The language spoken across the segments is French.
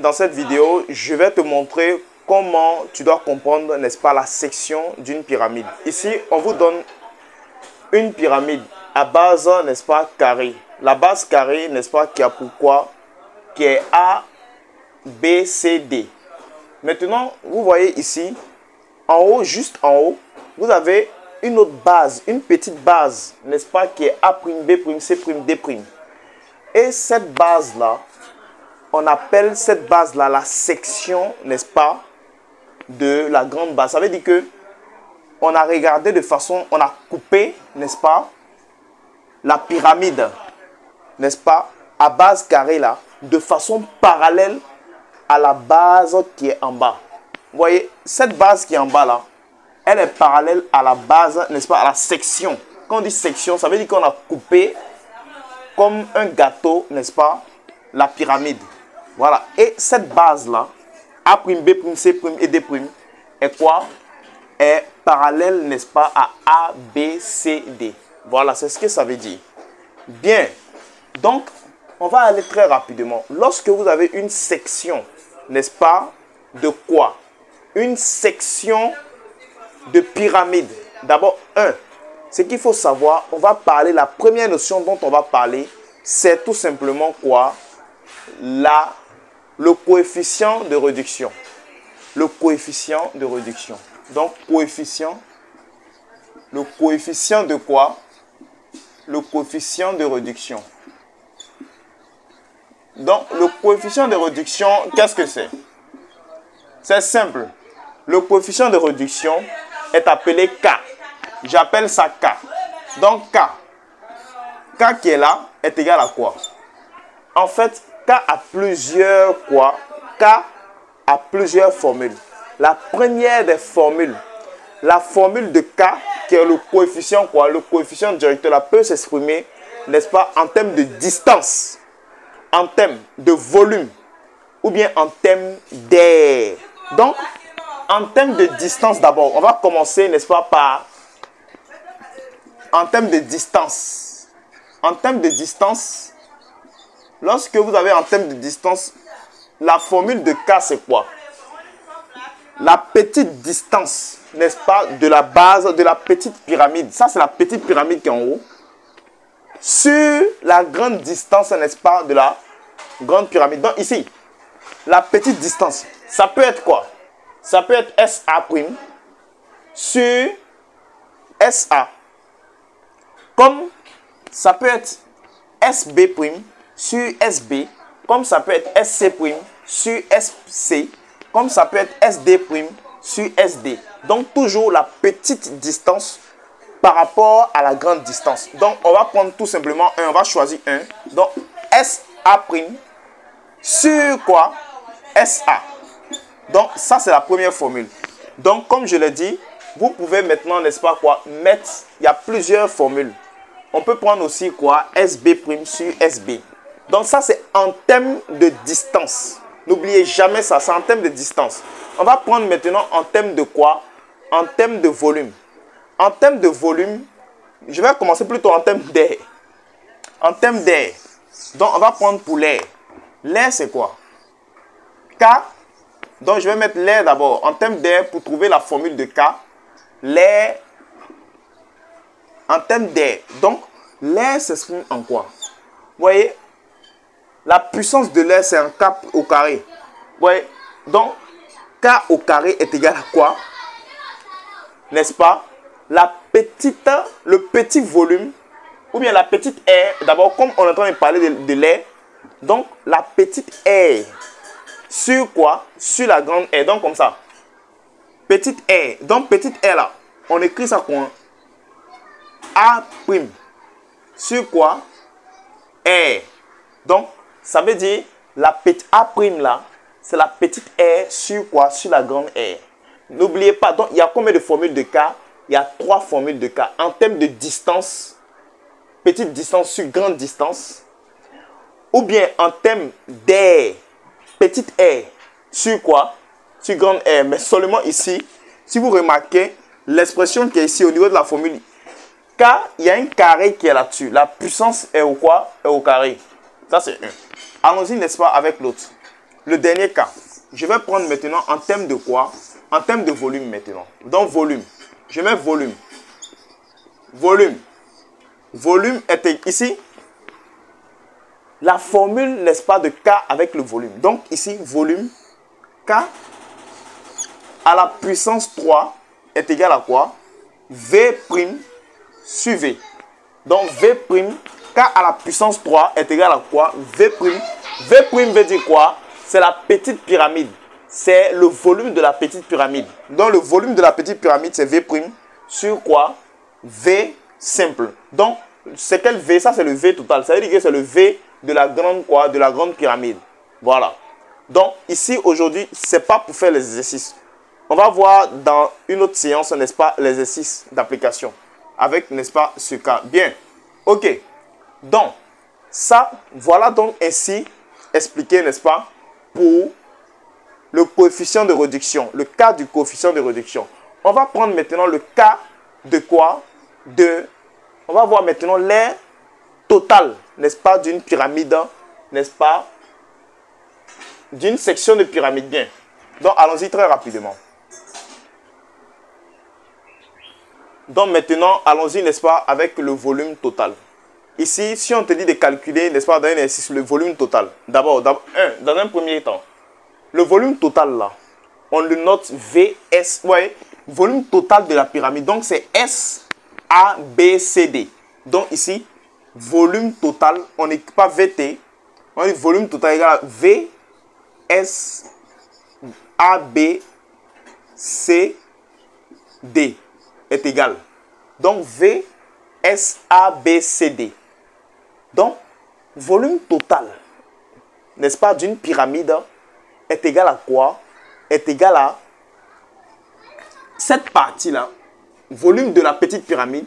dans cette vidéo, je vais te montrer comment tu dois comprendre, n'est-ce pas, la section d'une pyramide. Ici, on vous donne une pyramide à base, n'est-ce pas, carrée. La base carrée, n'est-ce pas, qui a pourquoi, qui est A, B, C, D. Maintenant, vous voyez ici, en haut, juste en haut, vous avez une autre base, une petite base, n'est-ce pas, qui est A', B', C', D'. Et cette base-là, on appelle cette base-là la section, n'est-ce pas, de la grande base. Ça veut dire que on a regardé de façon, on a coupé, n'est-ce pas, la pyramide, n'est-ce pas, à base carrée là, de façon parallèle à la base qui est en bas. Vous voyez, cette base qui est en bas là, elle est parallèle à la base, n'est-ce pas, à la section. Quand on dit section, ça veut dire qu'on a coupé comme un gâteau, n'est-ce pas, la pyramide. Voilà. Et cette base-là, A', B', C' et D' est quoi? Est parallèle, n'est-ce pas, à A, B, C, D. Voilà, c'est ce que ça veut dire. Bien. Donc, on va aller très rapidement. Lorsque vous avez une section, n'est-ce pas, de quoi? Une section de pyramide. D'abord, ce qu'il faut savoir, on va parler, la première notion dont on va parler, c'est tout simplement quoi? Le coefficient de réduction. Le coefficient de réduction. Donc, le coefficient de quoi? Le coefficient de réduction. Donc, le coefficient de réduction, qu'est-ce que c'est? C'est simple. Le coefficient de réduction est appelé K. J'appelle ça K. Donc, K qui est là est égal à quoi? En fait, K a plusieurs quoi? K a plusieurs formules. La première des formules, la formule de K, qui est le coefficient quoi? Le coefficient directeur là peut s'exprimer, n'est-ce pas, en termes de distance, en termes de volume, ou bien en termes d'air. Donc, en termes de distance d'abord, on va commencer, n'est-ce pas, par en termes de distance. En termes de distance, lorsque vous avez en termes de distance, la formule de K, c'est quoi? La petite distance, n'est-ce pas, de la base de la petite pyramide. Ça, c'est la petite pyramide qui est en haut. Sur la grande distance, n'est-ce pas, de la grande pyramide. Donc, ici, la petite distance, ça peut être quoi? Ça peut être SA' sur SA. Comme ça peut être SB' sur SB, comme ça peut être SC' sur SC, comme ça peut être SD' sur SD. Donc, toujours la petite distance par rapport à la grande distance. Donc, on va prendre tout simplement un, on va choisir un. Donc, SA' sur quoi? SA. Donc, ça, c'est la première formule. Donc, comme je l'ai dit, vous pouvez maintenant, n'est-ce pas, quoi, mettre, il y a plusieurs formules. On peut prendre aussi quoi? SB' sur SB. Donc, ça, c'est en termes de distance. N'oubliez jamais ça, c'est en termes de distance. On va prendre maintenant en termes de quoi? En termes de volume. En termes de volume, je vais commencer plutôt en termes d'air. En termes d'air. Donc, on va prendre pour l'air. L'air, c'est quoi? K. Donc, je vais mettre l'air d'abord. En termes d'air, pour trouver la formule de K, l'air, en termes d'air. Donc, l'air s'exprime en quoi? Vous voyez, la puissance de l'air, c'est un K au carré. Vous voyez, donc, K au carré est égal à quoi? N'est-ce pas? Le petit volume, ou bien la petite air. D'abord, comme on est en train de parler de l'air, donc, la petite air. Sur quoi? Sur la grande air. Donc, comme ça. Petite air. Donc, petite air là. On écrit ça quoi? A'. Sur quoi? Air. Donc, ça veut dire la petite A' là, c'est la petite air sur quoi? Sur la grande air. N'oubliez pas, donc, il y a combien de formules de K? Il y a 3 formules de K. En termes de distance, petite distance sur grande distance, ou bien en termes d'air, petite air sur quoi? Sur grande air. Mais seulement ici, si vous remarquez, l'expression qui est ici au niveau de la formule K, il y a un carré qui est là-dessus. La puissance est au quoi? Est au carré. Ça, c'est 1. Allons-y, n'est-ce pas, avec l'autre. le dernier cas. Je vais prendre maintenant en termes de quoi? En termes de volume maintenant. Donc volume. Je mets volume. Volume. Volume est ici. La formule, n'est-ce pas, de K avec le volume. Donc ici, volume K à la puissance 3 est égal à quoi? V' sur V. Donc V', K à la puissance 3 est égal à quoi? V'. V' veut dire quoi? C'est la petite pyramide. C'est le volume de la petite pyramide. Donc le volume de la petite pyramide, c'est V' sur quoi? V simple. Donc, c'est quel V? Ça, c'est le V total. Ça veut dire que c'est le V de la grande quoi? De la grande pyramide. Voilà. Donc, ici, aujourd'hui, ce n'est pas pour faire les exercices. On va voir dans une autre séance, n'est-ce pas, l'exercice d'application. Avec, n'est-ce pas, ce cas. Bien. OK. Donc, ça, voilà donc ainsi expliqué, n'est-ce pas, pour le coefficient de réduction. Le cas du coefficient de réduction. On va prendre maintenant le cas de quoi? On va voir maintenant l'aire totale, n'est-ce pas, d'une pyramide, n'est-ce pas, d'une section de pyramide. Bien. Donc, allons-y très rapidement. Donc, maintenant, allons-y, n'est-ce pas, avec le volume total. Ici, si on te dit de calculer, n'est-ce pas, dans un exercice, le volume total. D'abord, dans un premier temps, le volume total, là, on le note VS, ouais, volume total de la pyramide. Donc, c'est S, A, B, C, D. Donc, ici, volume total, on n'écrit pas VT. On dit volume total égal à V, S, A, B, C, D est égal. Donc, V, S, A, B, C, D. Donc, volume total, n'est-ce pas, d'une pyramide est égal à quoi? Est égal à cette partie-là, volume de la petite pyramide,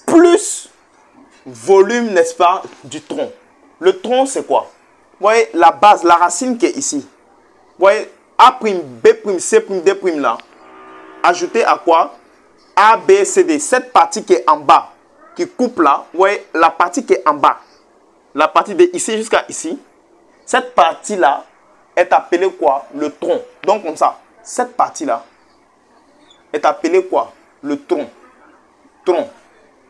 plus volume, n'est-ce pas, du tronc. Le tronc, c'est quoi? Vous voyez, la base, la racine qui est ici. Vous voyez, A', B', C', D' là, ajouté à quoi? A, B, C, D. Cette partie qui est en bas, qui coupe là, vous voyez, la partie qui est en bas, la partie de ici jusqu'à ici, cette partie-là est appelée quoi? Le tronc. Donc, comme ça, cette partie-là est appelée quoi? Le tronc. Tronc.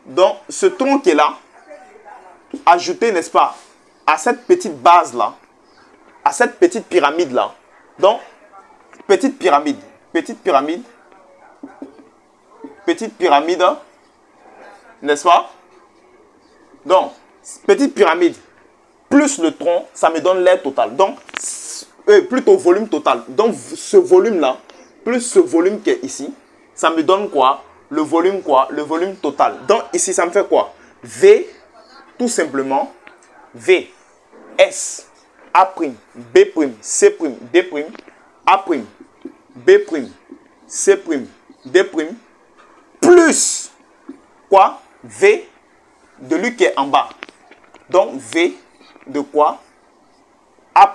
Donc, ce tronc qui est là, ajouté, n'est-ce pas, à cette petite base-là, à cette petite pyramide-là. Donc, petite pyramide, n'est-ce pas? Donc, petite pyramide plus le tronc, ça me donne l'aire totale. Donc, plutôt volume total. Donc, ce volume-là, plus ce volume qui est ici, ça me donne quoi? Le volume quoi? Le volume total. Donc, ici, ça me fait quoi? V, tout simplement, V, S, A', B', C', D', A', B', C', D', plus quoi? V de lui qui est en bas. Donc, V de quoi? A'.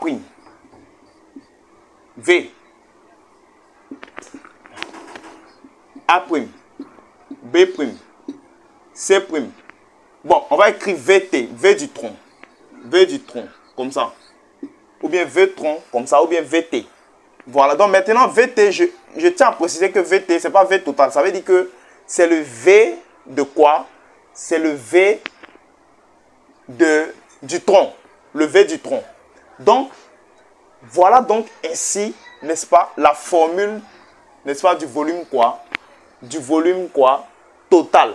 V. A'. B'. C'. Bon, on va écrire VT. V du tronc. V du tronc. Comme ça. Ou bien V tronc. Comme ça. Ou bien VT. Voilà. Donc maintenant, VT, je tiens à préciser que VT, ce n'est pas V total. Ça veut dire que c'est le V de quoi? C'est le V du tronc. Le V du tronc. Donc, voilà donc ainsi, n'est-ce pas, la formule, n'est-ce pas, du volume quoi? Du volume quoi? Total.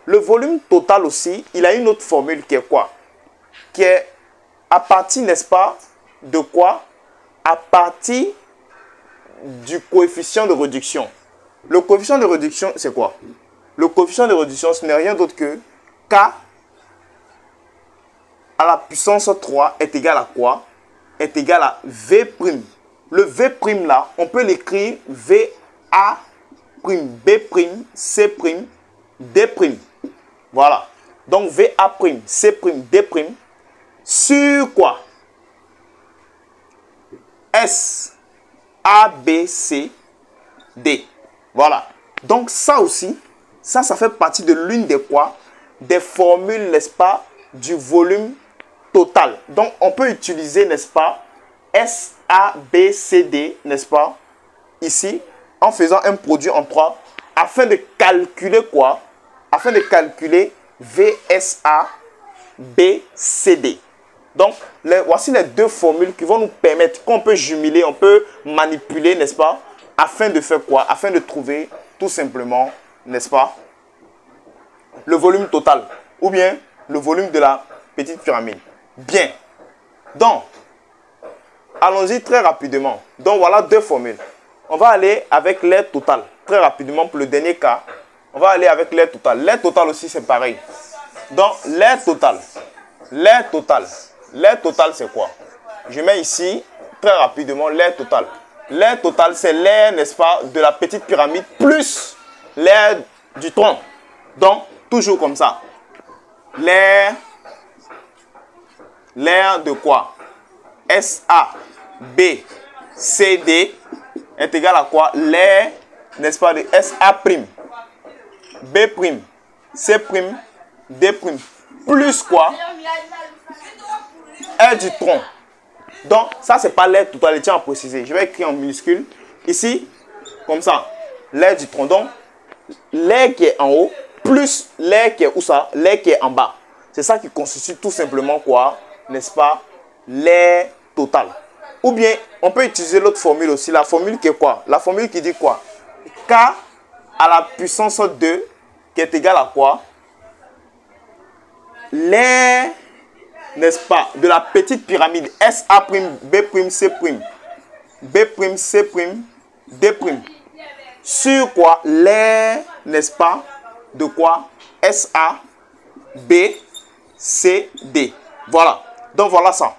Le volume total aussi, il a une autre formule qui est quoi? Qui est à partir, n'est-ce pas, de quoi? À partir du coefficient de réduction. Le coefficient de réduction, c'est quoi? Le coefficient de réduction, ce n'est rien d'autre que K à la puissance 3 est égal à quoi? Est égal à V'. Le V' là, on peut l'écrire VA', B', C', D'. Voilà. Donc VA', C', D' sur quoi? S, A, B, C, D. Voilà. Donc ça aussi, ça fait partie de l'une des quoi? Des formules, n'est-ce pas, du volume total. Donc on peut utiliser, n'est-ce pas, SABCD, n'est-ce pas? Ici, en faisant un produit en 3, afin de calculer quoi? Afin de calculer VSABCD. Donc, voici les deux formules qui vont nous permettre, qu'on peut jumeler, on peut manipuler, n'est-ce pas? Afin de faire quoi? Afin de trouver tout simplement, n'est-ce pas? Le volume total ou bien le volume de la petite pyramide. Bien. Donc, allons-y très rapidement. Donc, voilà deux formules. On va aller avec l'aire totale. Très rapidement, pour le dernier cas, on va aller avec l'aire totale. L'aire totale aussi, c'est pareil. Donc, l'aire totale. L'aire totale. L'aire totale, c'est quoi? Je mets ici, très rapidement, l'aire totale. L'aire totale, c'est l'aire, n'est-ce pas, de la petite pyramide plus l'aire du tronc. Donc, toujours comme ça. L'aire de quoi? SABCD est égal à quoi? L'aire, n'est-ce pas, de SA', B', C', D', plus quoi? R du tronc. Donc, ça, c'est pas l'aire totale, tiens à préciser. Je vais écrire en minuscule. Ici, comme ça, l'aire du tronc. Donc, l'aire qui est en haut, plus l'aire qui est où ça? L'aire qui est en bas. C'est ça qui constitue tout simplement quoi? N'est-ce pas? L'aire totale. Ou bien, on peut utiliser l'autre formule aussi. La formule qui est quoi? La formule qui dit quoi? K à la puissance 2, qui est égal à quoi? L'aire, n'est-ce pas, de la petite pyramide SA', B', C', B', C', D'. Sur quoi? L'aire, n'est-ce pas, de quoi? SA, B, C, D. Voilà. Donc voilà ça.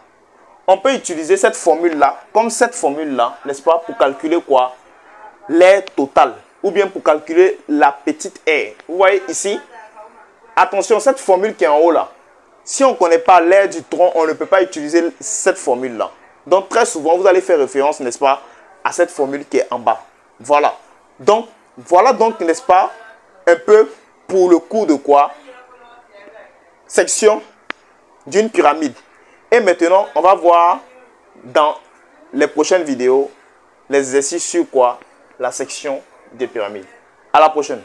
On peut utiliser cette formule-là, comme cette formule-là, n'est-ce pas, pour calculer quoi? L'aire totale. Ou bien pour calculer la petite aire. Vous voyez ici? Attention, cette formule qui est en haut là. Si on ne connaît pas l'aire du tronc, on ne peut pas utiliser cette formule-là. Donc très souvent, vous allez faire référence, n'est-ce pas, à cette formule qui est en bas. Voilà. Donc, voilà donc, n'est-ce pas, un peu pour le cours de quoi? Section d'une pyramide. Et maintenant, on va voir dans les prochaines vidéos les exercices sur quoi? La section des pyramides. À la prochaine.